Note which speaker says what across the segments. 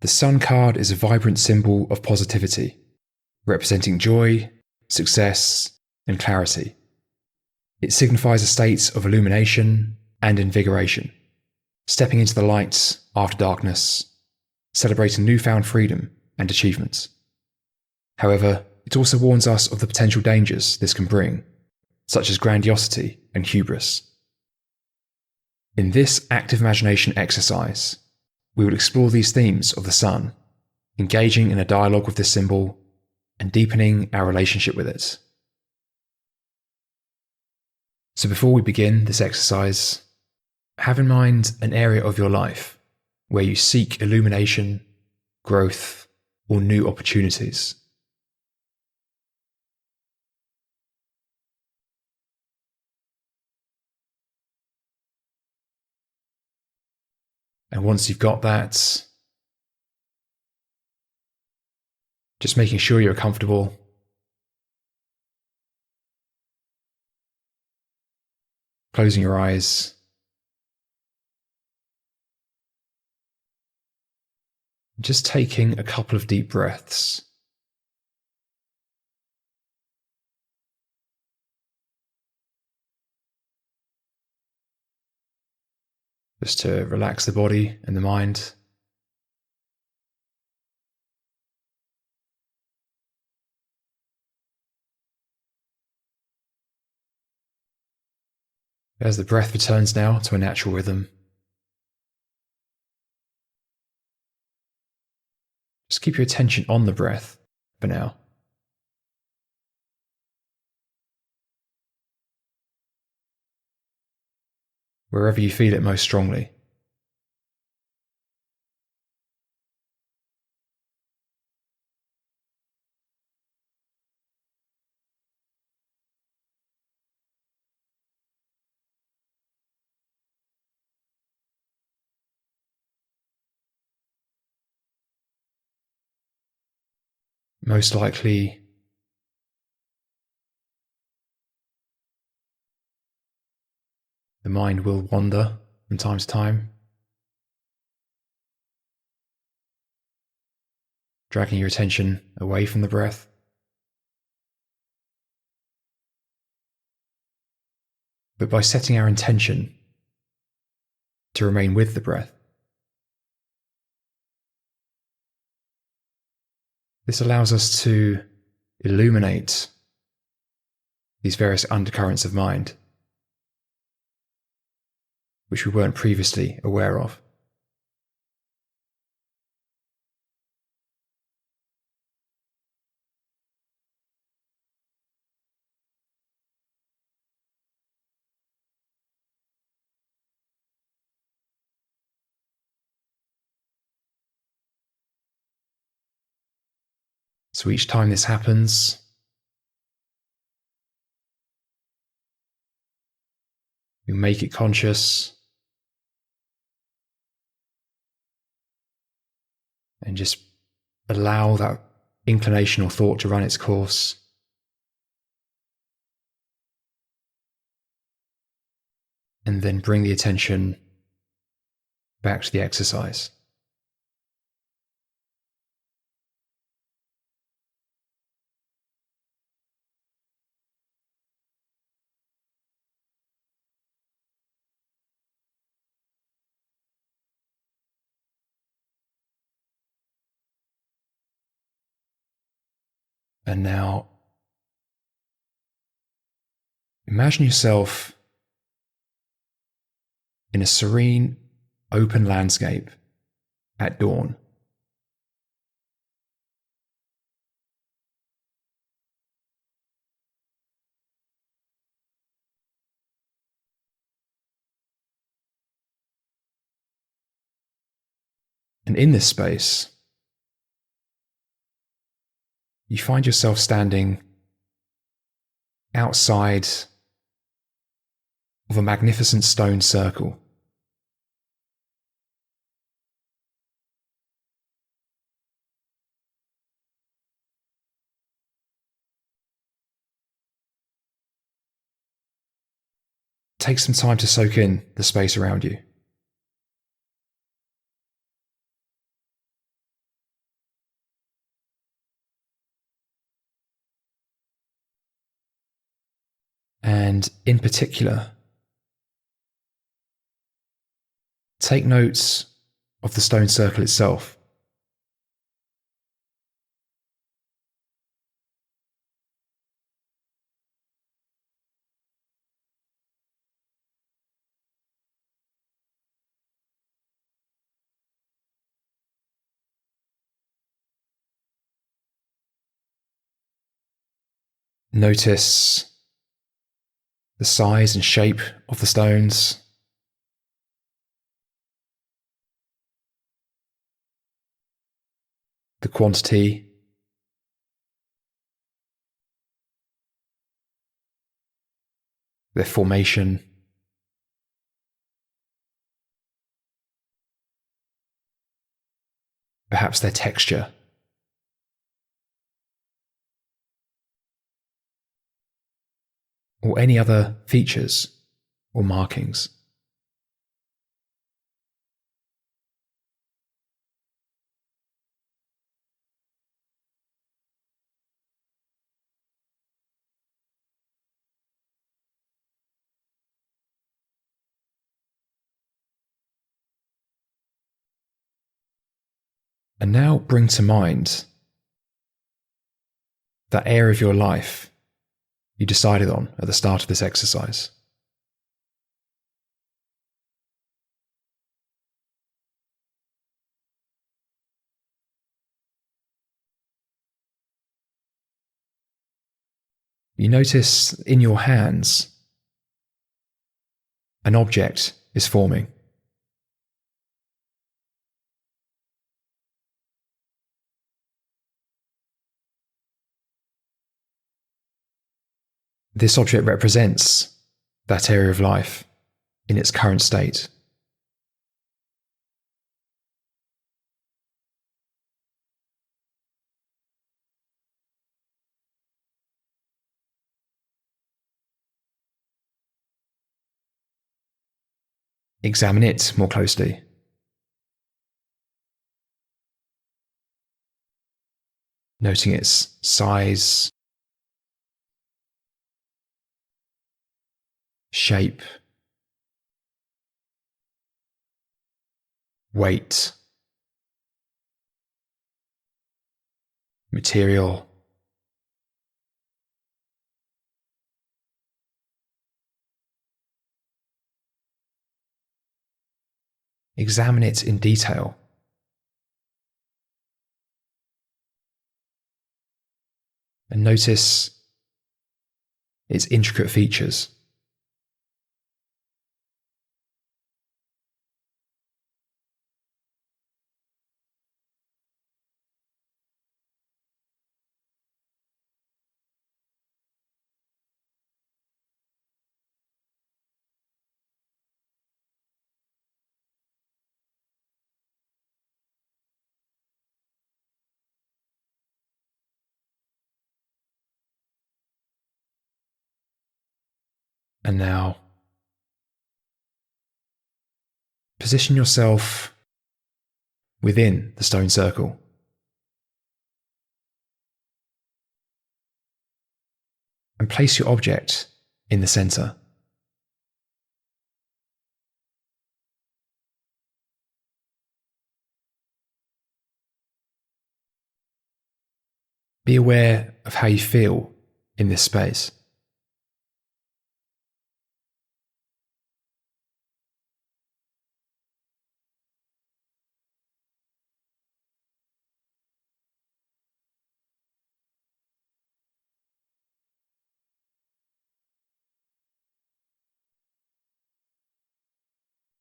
Speaker 1: The Sun card is a vibrant symbol of positivity, representing joy, success, and clarity. It signifies a state of illumination and invigoration, stepping into the light after darkness, celebrating newfound freedom and achievements. However, it also warns us of the potential dangers this can bring, such as grandiosity and hubris. In this active imagination exercise, we will explore these themes of the Sun, engaging in a dialogue with this symbol and deepening our relationship with it. So before we begin this exercise, have in mind an area of your life where you seek illumination, growth, or new opportunities. And once you've got that, just making sure you're comfortable. Closing your eyes. Just taking a couple of deep breaths. Just to relax the body and the mind. As the breath returns now to a natural rhythm, just keep your attention on the breath for now. Wherever you feel it most strongly. Most likely, the mind will wander from time to time, dragging your attention away from the breath. But by setting our intention to remain with the breath, this allows us to illuminate these various undercurrents of mind, which we weren't previously aware of. So each time this happens, you make it conscious and just allow that inclination or thought to run its course. And then bring the attention back to the exercise. And now, imagine yourself in a serene, open landscape at dawn. And in this space, you find yourself standing outside of a magnificent stone circle. Take some time to soak in the space around you. And in particular, take notes of the stone circle itself. Notice the size and shape of the stones, the quantity, their formation, perhaps their texture, or any other features or markings. And now bring to mind that area of your life you decided on at the start of this exercise. You notice in your hands an object is forming. This object represents that area of life in its current state. Examine it more closely. Noting its size, shape, weight, material, examine it in detail. And notice its intricate features. And now, position yourself within the stone circle. And place your object in the center. Be aware of how you feel in this space.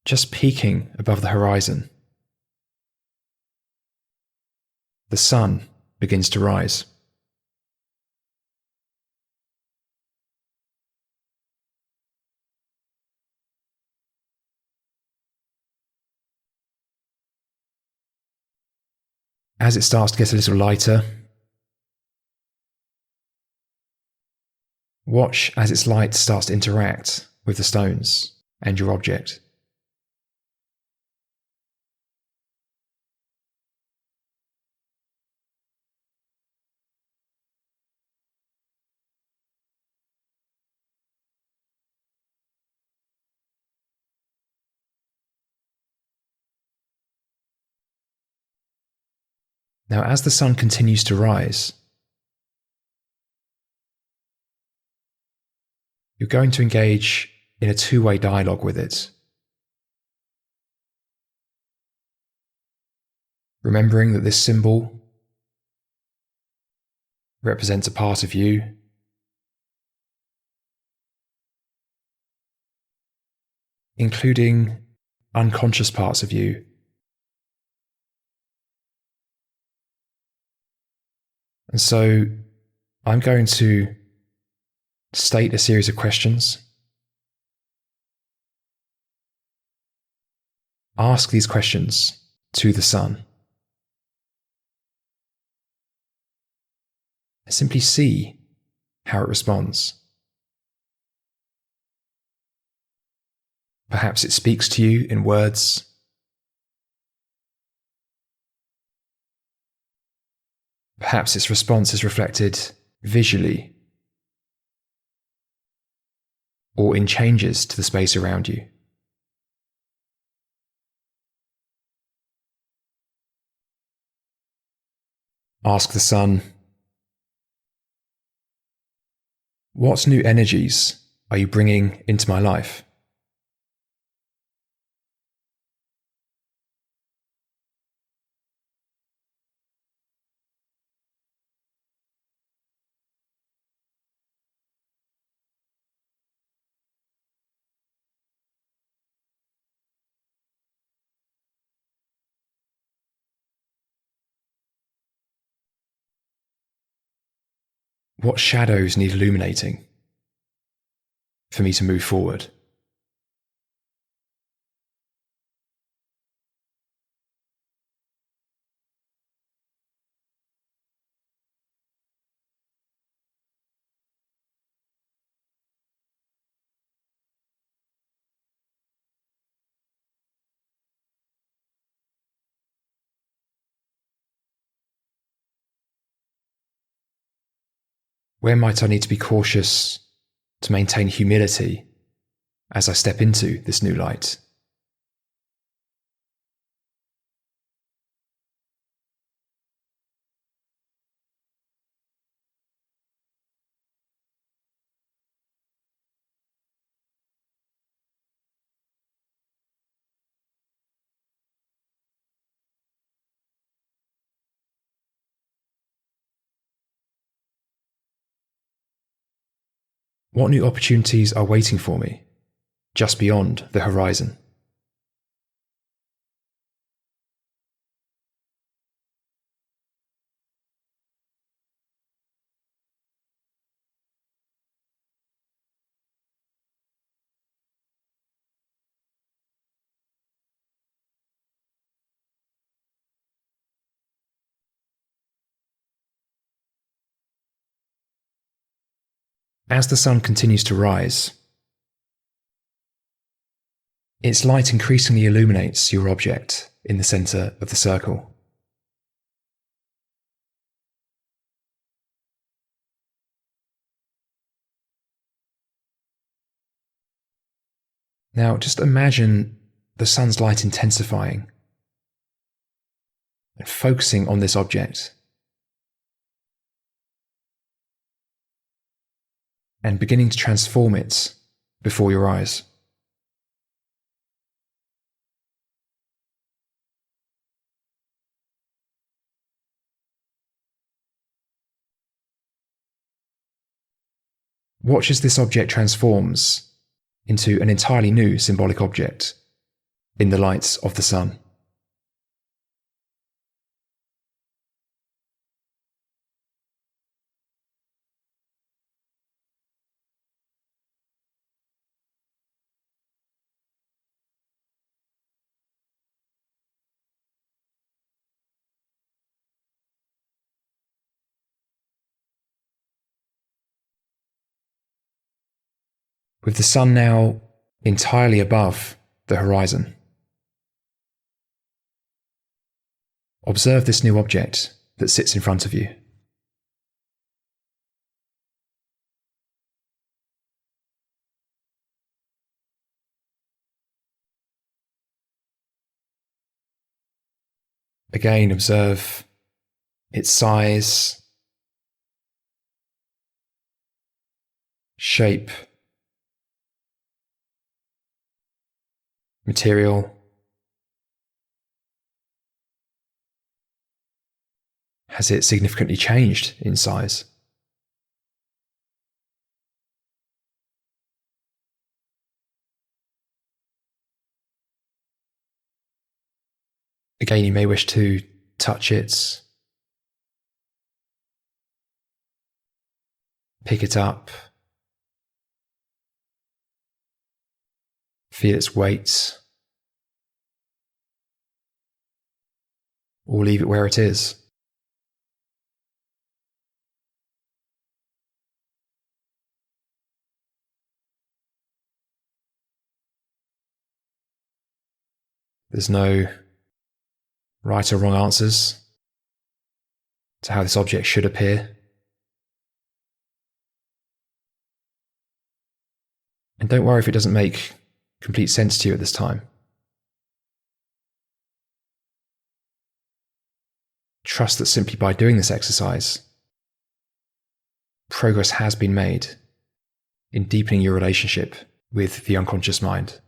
Speaker 1: Just peeking above the horizon, the sun begins to rise. As it starts to get a little lighter, watch as its light starts to interact with the stones and your object. Now, as the sun continues to rise, you're going to engage in a two-way dialogue with it, remembering that this symbol represents a part of you, including unconscious parts of you. And so I'm going to state a series of questions. Ask these questions to the sun. And simply see how it responds. Perhaps it speaks to you in words. Perhaps its response is reflected visually or in changes to the space around you. Ask the sun, what new energies are you bringing into my life? What shadows need illuminating for me to move forward? Where might I need to be cautious to maintain humility as I step into this new light? What new opportunities are waiting for me just beyond the horizon? As the sun continues to rise, its light increasingly illuminates your object in the center of the circle. Now, just imagine the sun's light intensifying and focusing on this object and beginning to transform it before your eyes. Watch as this object transforms into an entirely new symbolic object in the light of the sun. With the sun now entirely above the horizon, observe this new object that sits in front of you. Again, observe its size, shape, material, has it significantly changed in size? Again, you may wish to touch it, pick it up, feel its weight, or leave it where it is. There's no right or wrong answers to how this object should appear. And don't worry if it doesn't make complete sense to you at this time. Trust that simply by doing this exercise, progress has been made in deepening your relationship with the unconscious mind.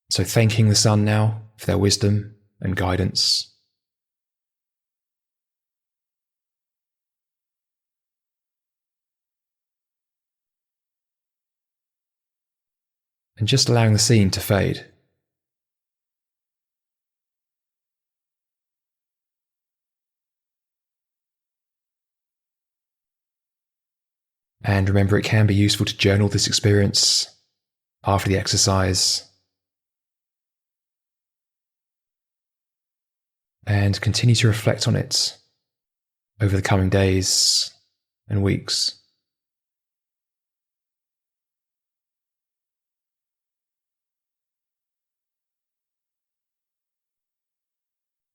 Speaker 1: So thanking the sun now for their wisdom and guidance. And just allowing the scene to fade. And remember, it can be useful to journal this experience after the exercise. And continue to reflect on it over the coming days and weeks.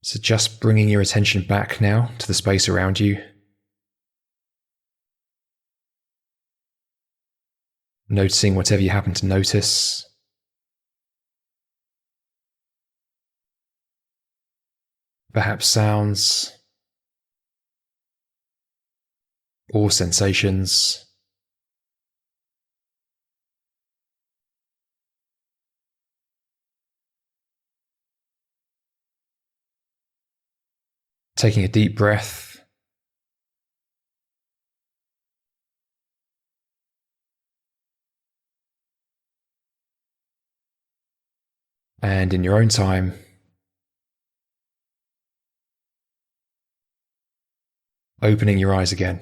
Speaker 1: So just bringing your attention back now to the space around you. Noticing whatever you happen to notice. Perhaps sounds or sensations. Taking a deep breath. And in your own time, opening your eyes again.